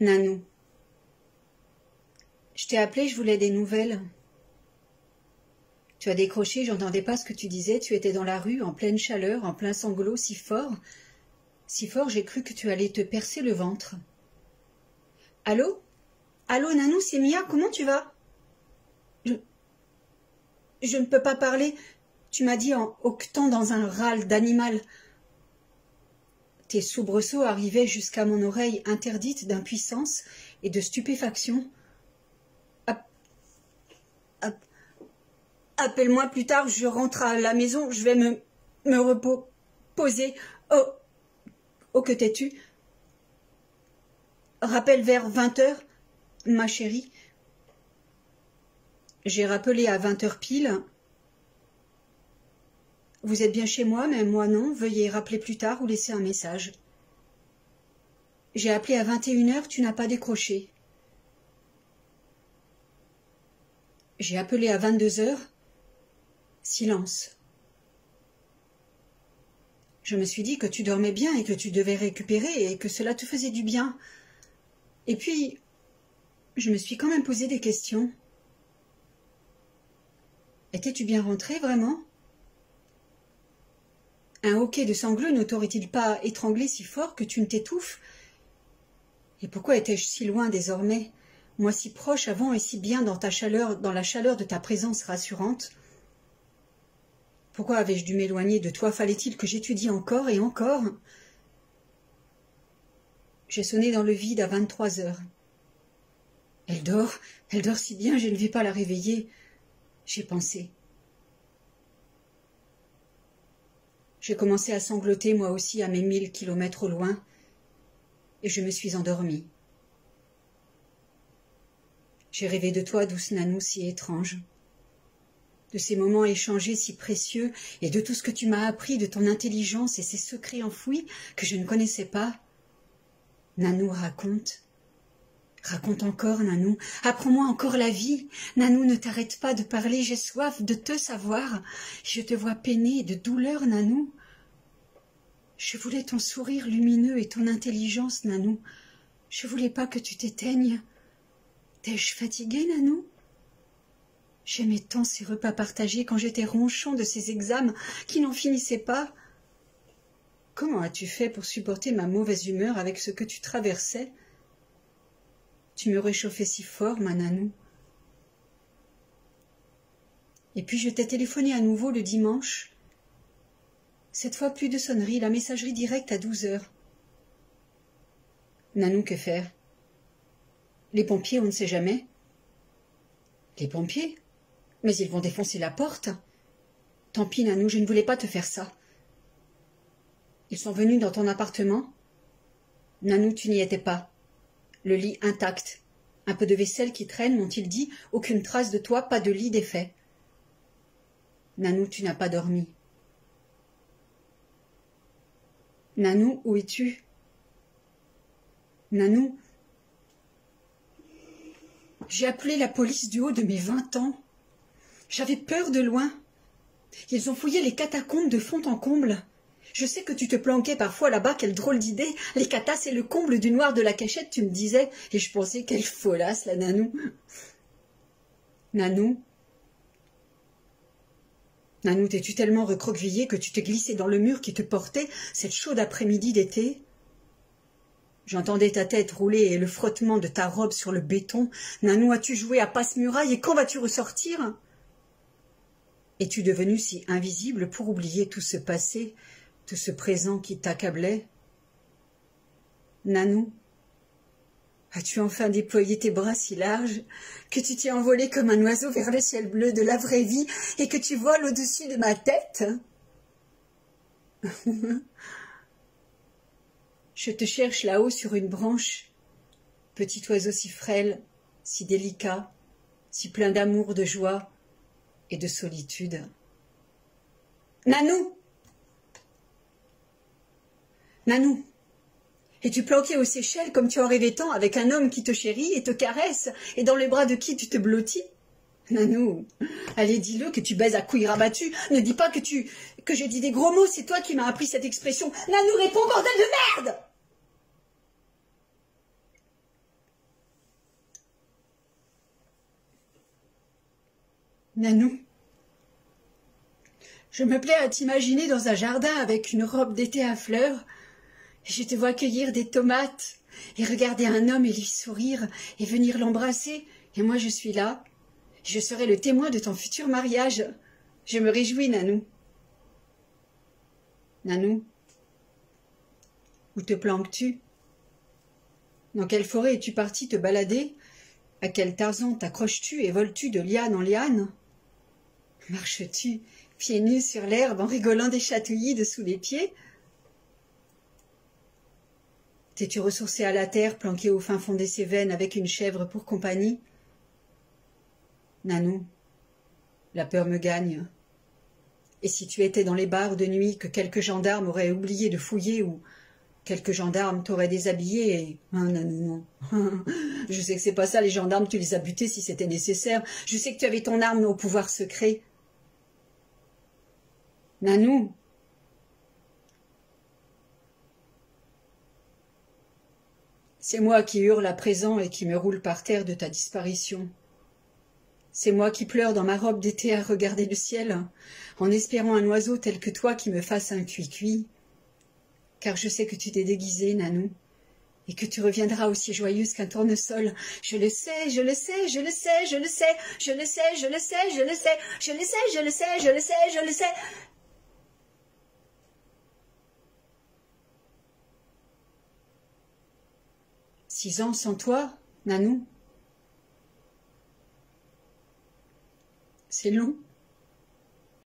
Nanou, je t'ai appelé, je voulais des nouvelles. Tu as décroché, j'entendais pas ce que tu disais, tu étais dans la rue, en pleine chaleur, en plein sanglot, si fort, j'ai cru que tu allais te percer le ventre. Allô? Allô, Nanou, c'est Mia, comment tu vas? Je ne peux pas parler, tu m'as dit en hoquetant dans un râle d'animal. Tes soubresauts arrivaient jusqu'à mon oreille interdite d'impuissance et de stupéfaction. Appelle-moi plus tard, je rentre à la maison, je vais me reposer. Oh, que t'es-tu? Rappelle vers 20h, ma chérie. J'ai rappelé à 20h pile. Vous êtes bien chez moi, mais moi non. Veuillez rappeler plus tard ou laisser un message. J'ai appelé à 21h, tu n'as pas décroché. J'ai appelé à 22h. Silence. Je me suis dit que tu dormais bien et que tu devais récupérer et que cela te faisait du bien. Et puis, je me suis quand même posé des questions. Étais-tu bien rentré, vraiment? Un hoquet de sanglots ne t'aurait-il pas étranglé si fort que tu ne t'étouffes? Et pourquoi étais-je si loin désormais, moi si proche avant et si bien dans la chaleur de ta présence rassurante? Pourquoi avais-je dû m'éloigner de toi? Fallait-il que j'étudie encore et encore? J'ai sonné dans le vide à 23h. Elle dort si bien, je ne vais pas la réveiller. J'ai pensé. J'ai commencé à sangloter moi aussi à mes 1000 kilomètres au loin, et je me suis endormie. J'ai rêvé de toi, douce Nanou, si étrange, de ces moments échangés si précieux, et de tout ce que tu m'as appris de ton intelligence et ces secrets enfouis que je ne connaissais pas. Nanou, raconte. Raconte encore, Nanou. Apprends-moi encore la vie. Nanou, ne t'arrête pas de parler, j'ai soif de te savoir. Je te vois peiner de douleur, Nanou. Je voulais ton sourire lumineux et ton intelligence, Nanou. Je voulais pas que tu t'éteignes. T'ai-je fatiguée, Nanou? J'aimais tant ces repas partagés quand j'étais ronchon de ces examens qui n'en finissaient pas. Comment as-tu fait pour supporter ma mauvaise humeur avec ce que tu traversais? Tu me réchauffais si fort, ma Nanou. Et puis je t'ai téléphoné à nouveau le dimanche. Cette fois plus de sonnerie, la messagerie directe à 12h. Nanou, que faire? Les pompiers, on ne sait jamais. Les pompiers? Mais ils vont défoncer la porte. Tant pis, Nanou, je ne voulais pas te faire ça. Ils sont venus dans ton appartement? Nanou, tu n'y étais pas. Le lit intact. Un peu de vaisselle qui traîne, m'ont-ils dit. Aucune trace de toi, pas de lit défait. Nanou, tu n'as pas dormi. Nanou, où es-tu? Nanou, j'ai appelé la police du haut de mes 20 ans. J'avais peur de loin. Ils ont fouillé les catacombes de fond en comble. Je sais que tu te planquais parfois là-bas, quelle drôle d'idée. Les catas, c'est le comble du noir de la cachette, tu me disais. Et je pensais, quelle folasse, la Nanou. Nanou, t'es-tu tellement recroquevillée que tu t'es glissée dans le mur qui te portait cette chaude après-midi d'été? J'entendais ta tête rouler et le frottement de ta robe sur le béton. Nanou, as-tu joué à passe-muraille et quand vas-tu ressortir? Es-tu devenue si invisible pour oublier tout ce passé, tout ce présent qui t'accablait? Nanou, as-tu enfin déployé tes bras si larges que tu t'es envolé comme un oiseau vers le ciel bleu de la vraie vie et que tu voles au-dessus de ma tête? Je te cherche là-haut sur une branche, petit oiseau si frêle, si délicat, si plein d'amour, de joie et de solitude. Nanou! Nanou! Es-tu planquée aux Seychelles comme tu en rêvais tant avec un homme qui te chérit et te caresse et dans les bras de qui tu te blottis? Nanou, allez, dis-le que tu baises à couilles rabattues. Ne dis pas que je dis des gros mots, c'est toi qui m'as appris cette expression. Nanou, réponds, bordel de merde! Nanou, je me plais à t'imaginer dans un jardin avec une robe d'été à fleurs, et je te vois cueillir des tomates, et regarder un homme et lui sourire, et venir l'embrasser, et moi je suis là. Je serai le témoin de ton futur mariage. Je me réjouis, Nanou. Nanou, où te planques-tu? Dans quelle forêt es-tu parti te balader? À quel Tarzan t'accroches-tu et voles-tu de liane en liane? Marches-tu, pieds nus sur l'herbe, en rigolant des chatouillis dessous les pieds? T'es-tu ressourcé à la terre, planqué au fin fond des Cévennes, avec une chèvre pour compagnie? Nanou, la peur me gagne. Et si tu étais dans les bars de nuit que quelques gendarmes auraient oublié de fouiller, ou quelques gendarmes t'auraient déshabillé et... Ah, Nanou, non. Je sais que c'est pas ça, les gendarmes, tu les as butés si c'était nécessaire. Je sais que tu avais ton arme au pouvoir secret. Nanou, c'est moi qui hurle à présent et qui me roule par terre de ta disparition. C'est moi qui pleure dans ma robe d'été à regarder le ciel, en espérant un oiseau tel que toi qui me fasse un cuit-cuit. Car je sais que tu t'es déguisée, Nanou, et que tu reviendras aussi joyeuse qu'un tournesol. Je le sais, je le sais, je le sais, je le sais, je le sais, je le sais, je le sais, je le sais, je le sais, je le sais, je le sais. 6 ans sans toi, Nanou? C'est long.